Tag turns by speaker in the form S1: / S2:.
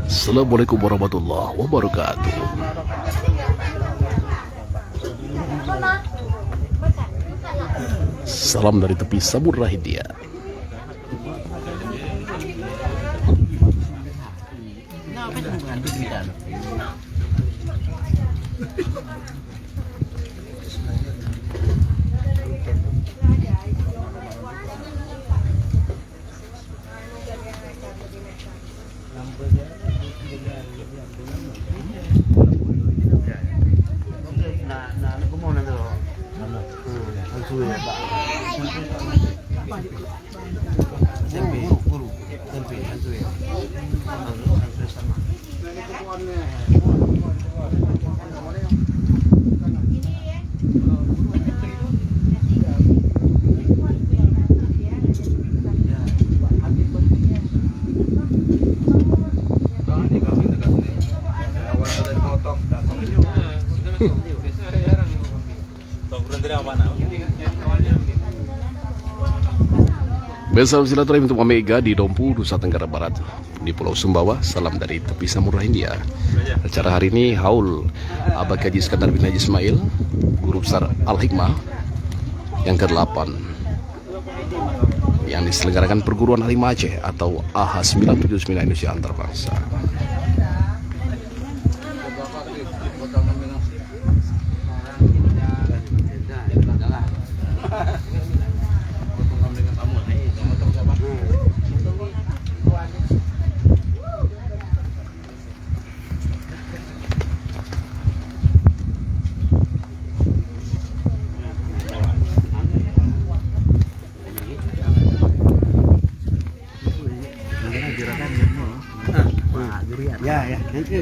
S1: Assalamualaikum warahmatullahi wabarakatuh. Salam dari tepi Samudra Hindia. Bersama silaturahmi untuk Omega di Dompu, Nusa Tenggara Barat, di Pulau Sumbawa. Salam dari tepi Samudra Hindia. Acara hari ini haul Abah Haji Iskandar bin Haji Ismail, Guru Besar Al-Hikmah yang ke-8, yang diselenggarakan Perguruan Alim Aceh atau AH 979 Indonesia Antarbangsa.
S2: Ya, nanti